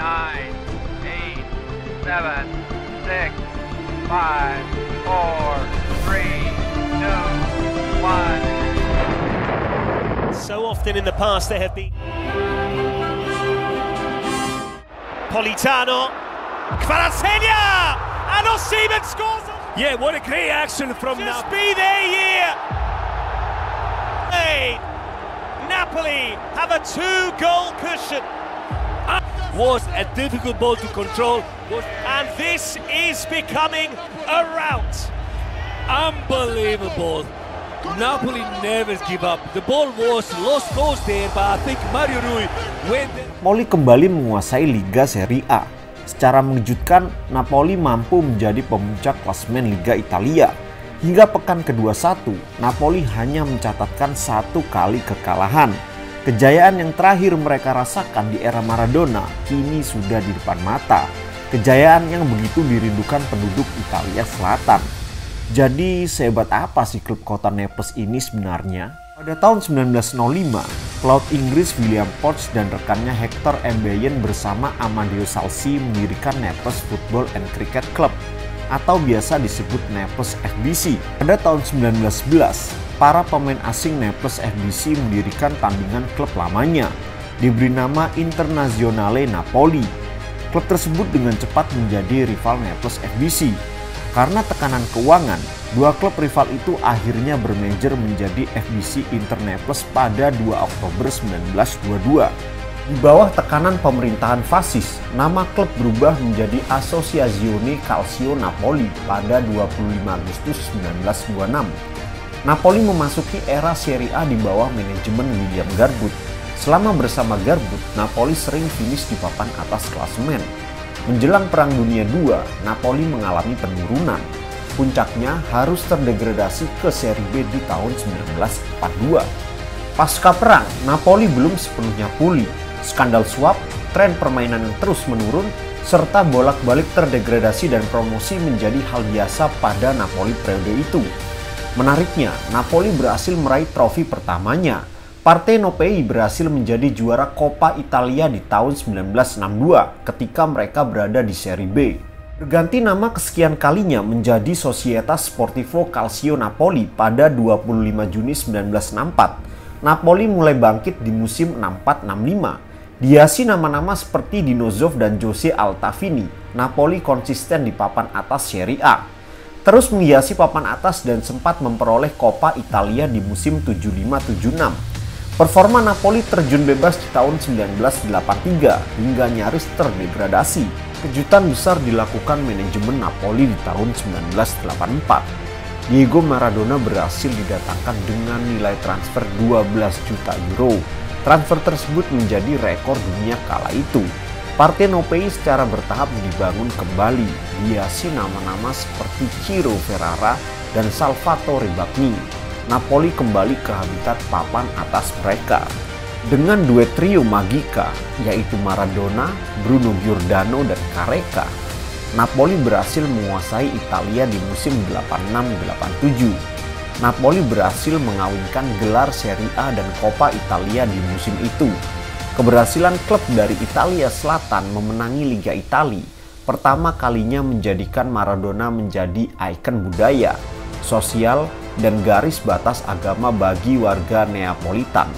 9, 8, 7, 6, 5, 4, 3, 2, 1. So often in the past there have been Politano, Kvaratskhelia, and Osimhen scores. Yeah, what a great action from Just Napoli. be their year. Hey, Napoli have a 2-goal cushion. Was a difficult ball to control. And this is becoming a rout. Unbelievable. Napoli never give up. The ball was lost course there, but I think Mario Rui went. Napoli kembali menguasai Liga Serie A. Secara mengejutkan, Napoli mampu menjadi pemuncak klasemen Liga Italia. Hingga pekan ke-21, Napoli hanya mencatatkan 1 kali kekalahan. Kejayaan yang terakhir mereka rasakan di era Maradona kini sudah di depan mata. Kejayaan yang begitu dirindukan penduduk Italia Selatan. Jadi sehebat apa sih klub kota Naples ini sebenarnya? Pada tahun 1905, pelaut Inggris William Forbes dan rekannya Hector Embayan bersama Amadeo Salsi mendirikan Naples Football and Cricket Club atau biasa disebut Naples FBC. Pada tahun 1911, para pemain asing Naples FBC mendirikan tandingan klub lamanya, diberi nama Internazionale Napoli. Klub tersebut dengan cepat menjadi rival Naples FBC. Karena tekanan keuangan, dua klub rival itu akhirnya bermerger menjadi FBC Internaples pada 2 Oktober 1922. Di bawah tekanan pemerintahan fasis, nama klub berubah menjadi Associazione Calcio Napoli pada 25 Agustus 1926. Napoli memasuki era Serie A di bawah manajemen William Garbut. Selama bersama Garbut, Napoli sering finish di papan atas klasemen. Menjelang Perang Dunia II, Napoli mengalami penurunan. Puncaknya harus terdegradasi ke Serie B di tahun 1942. Pasca perang, Napoli belum sepenuhnya pulih. Skandal suap, tren permainan yang terus menurun, serta bolak-balik terdegradasi dan promosi menjadi hal biasa pada Napoli periode itu. Menariknya, Napoli berhasil meraih trofi pertamanya. Partenopei berhasil menjadi juara Coppa Italia di tahun 1962 ketika mereka berada di Serie B. Berganti nama kesekian kalinya menjadi Società Sportivo Calcio Napoli pada 25 Juni 1964. Napoli mulai bangkit di musim 64-65. Dihiasi nama-nama seperti Dino Zoff dan Jose Altafini, Napoli konsisten di papan atas Serie A. Terus menghiasi papan atas dan sempat memperoleh Coppa Italia di musim 75-76. Performa Napoli terjun bebas di tahun 1983 hingga nyaris terdegradasi. Kejutan besar dilakukan manajemen Napoli di tahun 1984. Diego Maradona berhasil didatangkan dengan nilai transfer 12 juta euro. Transfer tersebut menjadi rekor dunia kala itu. Partenopei secara bertahap dibangun kembali, dihiasi nama-nama seperti Ciro Ferrara dan Salvatore Bagni. Napoli kembali ke habitat papan atas mereka. Dengan duet trio Magica, yaitu Maradona, Bruno Giordano, dan Careca, Napoli berhasil menguasai Italia di musim 86-87. Napoli berhasil mengawinkan gelar Serie A dan Coppa Italia di musim itu. Keberhasilan klub dari Italia Selatan memenangi Liga Italia pertama kalinya menjadikan Maradona menjadi ikon budaya, sosial, dan garis batas agama bagi warga Neapolitan.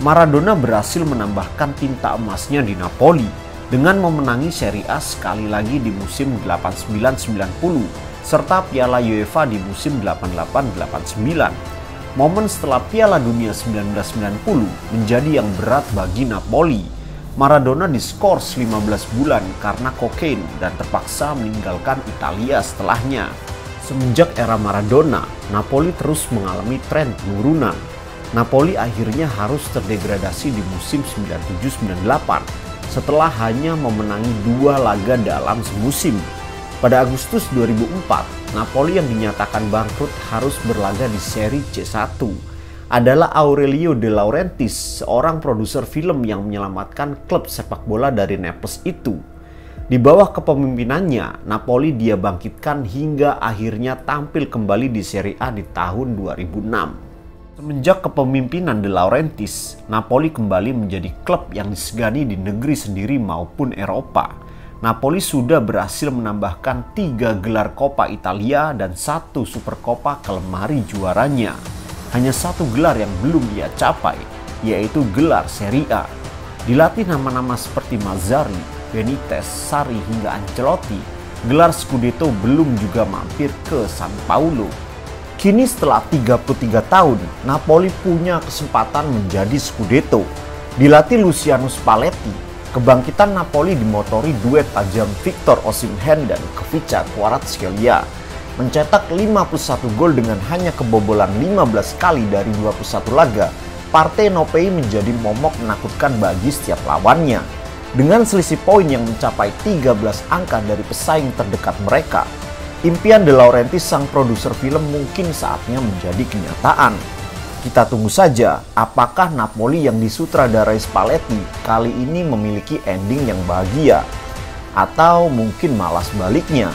Maradona berhasil menambahkan tinta emasnya di Napoli dengan memenangi Serie A sekali lagi di musim 89-90 serta Piala UEFA di musim 88-89. Momen setelah Piala Dunia 1990 menjadi yang berat bagi Napoli. Maradona diskors 15 bulan karena kokain dan terpaksa meninggalkan Italia setelahnya. Semenjak era Maradona, Napoli terus mengalami tren penurunan. Napoli akhirnya harus terdegradasi di musim 97-98 setelah hanya memenangi 2 laga dalam semusim. Pada Agustus 2004, Napoli yang dinyatakan bangkrut harus berlaga di Serie C1. Adalah Aurelio De Laurentiis, seorang produser film yang menyelamatkan klub sepak bola dari Naples itu. Di bawah kepemimpinannya, Napoli dia bangkitkan hingga akhirnya tampil kembali di Serie A di tahun 2006. Semenjak kepemimpinan De Laurentiis, Napoli kembali menjadi klub yang disegani di negeri sendiri maupun Eropa. Napoli sudah berhasil menambahkan 3 gelar Coppa Italia dan 1 Supercoppa ke lemari juaranya. Hanya 1 gelar yang belum ia capai, yaitu gelar Serie A. Dilatih nama-nama seperti Mazzarri, Benitez, Sarri hingga Ancelotti, gelar Scudetto belum juga mampir ke San Paolo. Kini setelah 33 tahun, Napoli punya kesempatan menjadi Scudetto. Dilatih Luciano Spalletti, kebangkitan Napoli dimotori duet tajam Victor Osimhen dan Khvicha Kvaratskhelia. Mencetak 51 gol dengan hanya kebobolan 15 kali dari 21 laga, Partenopei menjadi momok menakutkan bagi setiap lawannya. Dengan selisih poin yang mencapai 13 angka dari pesaing terdekat mereka, impian De Laurentiis sang produser film mungkin saatnya menjadi kenyataan. Kita tunggu saja apakah Napoli yang disutradarai Spalletti kali ini memiliki ending yang bahagia, atau mungkin malah sebaliknya.